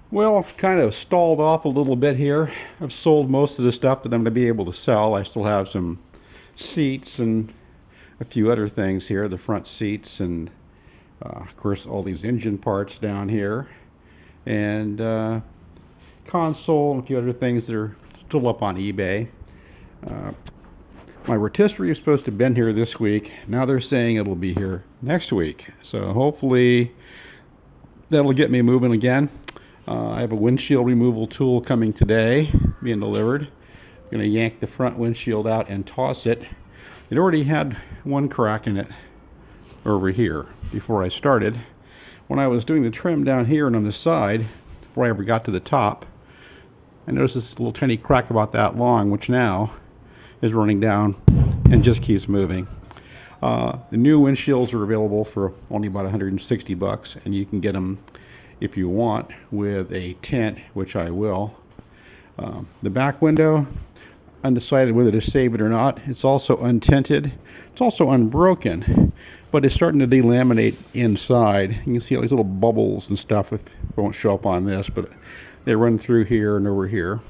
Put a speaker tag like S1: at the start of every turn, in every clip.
S1: Well, I've kind of stalled off a little bit here. I've sold most of the stuff that I'm going to be able to sell. I still have some seats and a few other things here, the front seats and of course all these engine parts down here and console and a few other things that are still up on eBay. Uh, my rotisserie is supposed to have been here this week. Now they're saying it'll be here next week. So hopefully that'll get me moving again. I have a windshield removal tool coming today, being delivered. I'm going to yank the front windshield out and toss it. It already had one crack in it over here before I started. When I was doing the trim down here and on the side, before I ever got to the top, I noticed this little tiny crack about that long, which now is running down and just keeps moving. The new windshields are available for only about $160, and you can get them if you want with a tint, which I will. The back window, undecided whether to save it or not. It's also untinted. It's also unbroken, but it's starting to delaminate inside. You can see all these little bubbles and stuff. It won't show up on this, but they run through here and over here.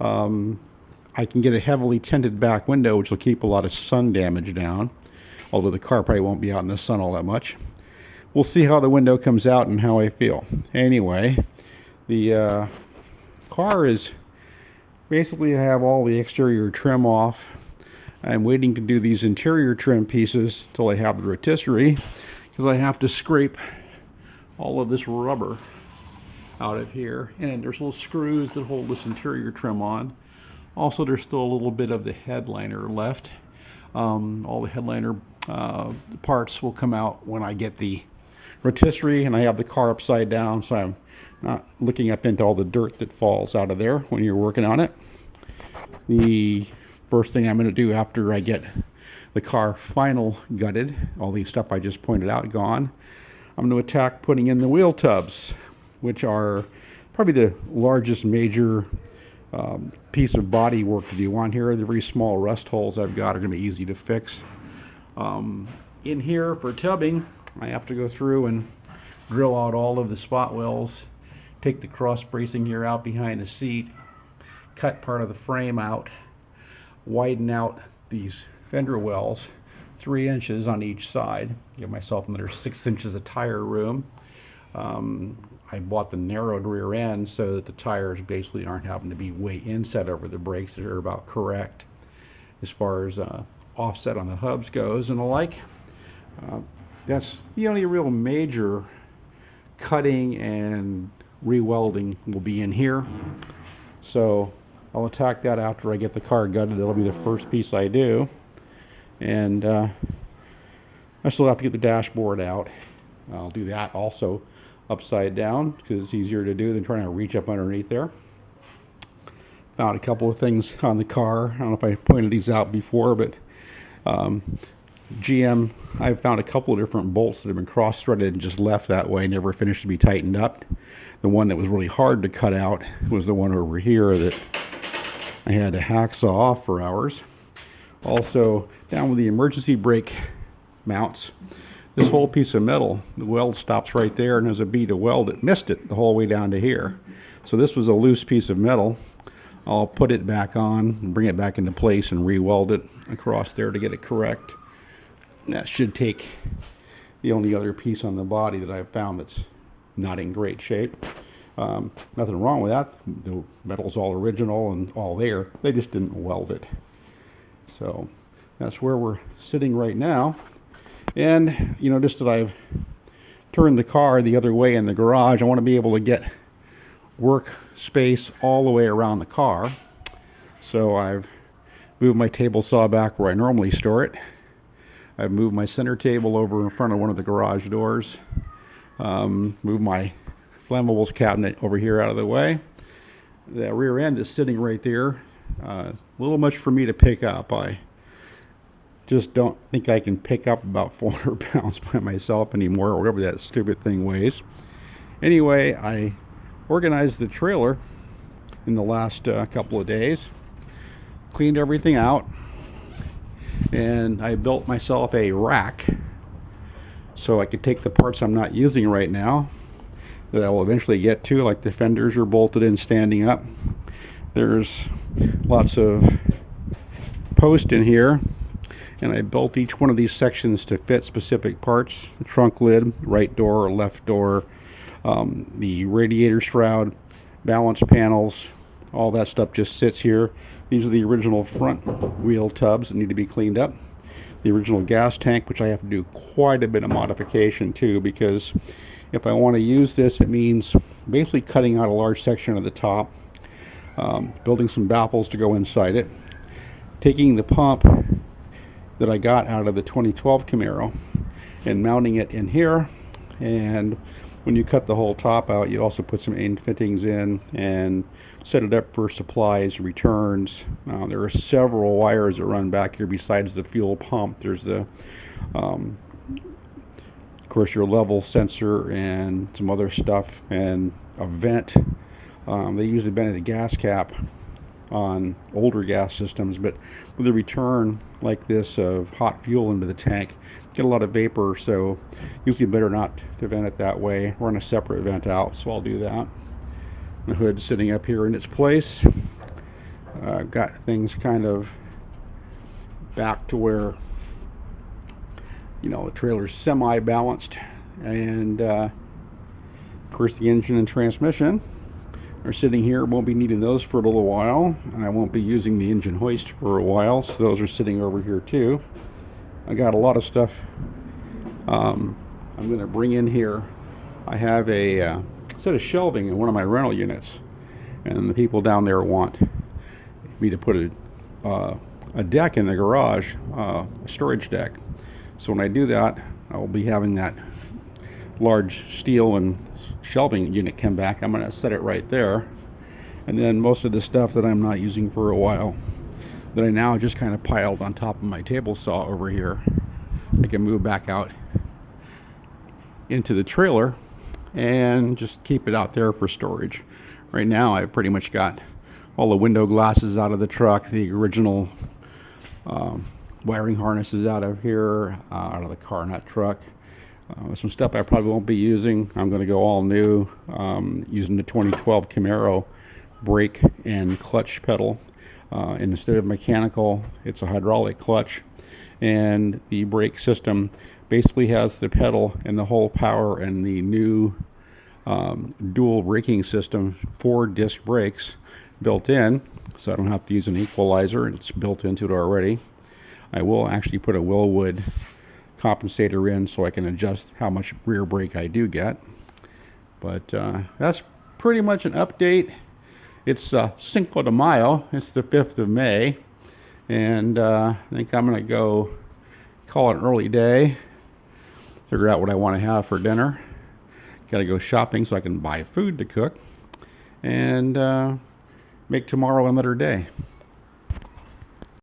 S1: I can get a heavily tinted back window, which will keep a lot of sun damage down, although the car probably won't be out in the sun all that much. We'll see how the window comes out and how I feel. Anyway, the car is basically, I have all the exterior trim off. I'm waiting to do these interior trim pieces till I have the rotisserie, because I have to scrape all of this rubber out of here, and there's little screws that hold this interior trim on. Also, there's still a little bit of the headliner left. All the headliner parts will come out when I get the rotisserie, and I have the car upside down, so I'm not looking up into all the dirt that falls out of there when you're working on it. The first thing I'm going to do after I get the car final gutted, all the stuff I just pointed out gone, I'm going to attack putting in the wheel tubs, which are probably the largest major piece of body work to do on here. The very small rust holes I've got are going to be easy to fix. In here for tubbing, I have to go through and drill out all of the spot wells, take the cross bracing here out behind the seat, cut part of the frame out, widen out these fender wells 3 inches on each side, give myself another 6 inches of tire room. I bought the narrowed rear end so that the tires basically aren't having to be way inset over the brakes. They're about correct as far as offset on the hubs goes and the like. That's the only real major cutting and re-welding will be in here. So I'll attack that after I get the car gutted. That'll be the first piece I do. And I still have to get the dashboard out. I'll do that also upside down because it's easier to do than trying to reach up underneath there. Found a couple of things on the car. I don't know if I pointed these out before, but GM, I found a couple of different bolts that have been cross-threaded and just left that way, never finished to be tightened up. The one that was really hard to cut out was the one over here that I had to hacksaw off for hours. Also, down with the emergency brake mounts, this whole piece of metal, the weld stops right there, and there's a bead of weld that missed it the whole way down to here. So this was a loose piece of metal. I'll put it back on and bring it back into place and re-weld it across there to get it correct. And that should take the only other piece on the body that I've found that's not in great shape. Nothing wrong with that. The metal's all original and all there. They just didn't weld it. So that's where we're sitting right now. And you notice that I've turned the car the other way in the garage. I want to be able to get work space all the way around the car. So I've moved my table saw back where I normally store it. I've moved my center table over in front of one of the garage doors. Moved my flammables cabinet over here out of the way. The rear end is sitting right there. A little much for me to pick up. I just don't think I can pick up about 400 pounds by myself anymore, or whatever that stupid thing weighs. Anyway, I organized the trailer in the last couple of days, cleaned everything out, and I built myself a rack so I could take the parts I'm not using right now that I will eventually get to, like the fenders are bolted in standing up. There's lots of posts in here, and I built each one of these sections to fit specific parts. The trunk lid, right door, left door, the radiator shroud, balance panels, all that stuff just sits here. These are the original front wheel tubs that need to be cleaned up. The original gas tank, which I have to do quite a bit of modification to, because if I want to use this, it means basically cutting out a large section of the top, building some baffles to go inside it, taking the pump that I got out of the 2012 Camaro and mounting it in here. And when you cut the whole top out, you also put some end fittings in and set it up for supplies, returns. There are several wires that run back here besides the fuel pump. There's the of course, your level sensor and some other stuff, and a vent. They usually vented a gas cap on older gas systems, but with a return like this of hot fuel into the tank, get a lot of vapor, so usually better not to vent it that way. Run a separate vent out, so I'll do that. The hood sitting up here in its place. Got things kind of back to where, you know, the trailer's semi-balanced, and of course the engine and transmission are sitting here. Won't be needing those for a little while, and I won't be using the engine hoist for a while, so those are sitting over here too. I got a lot of stuff I'm going to bring in here. I have a set of shelving in one of my rental units, and the people down there want me to put a deck in the garage, a storage deck. So when I do that, I will be having that large steel and shelving unit come back. I'm going to set it right there, and then most of the stuff that I'm not using for a while, that I now just kind of piled on top of my table saw over here, I can move back out into the trailer and just keep it out there for storage. Right now I've pretty much got all the window glasses out of the truck, the original wiring harnesses out of here, out of the car, not truck. Some stuff I probably won't be using. I'm going to go all new, using the 2012 Camaro brake and clutch pedal. Instead of mechanical, it's a hydraulic clutch, and the brake system basically has the pedal and the whole power and the new dual braking system, 4-disc brakes built in, so I don't have to use an equalizer. It's built into it already. I will actually put a Willwood compensator in so I can adjust how much rear brake I do get. But that's pretty much an update. It's Cinco de Mayo. It's the 5th of May, and I think I'm going to go call it an early day, figure out what I want to have for dinner. Got to go shopping so I can buy food to cook, and make tomorrow another day.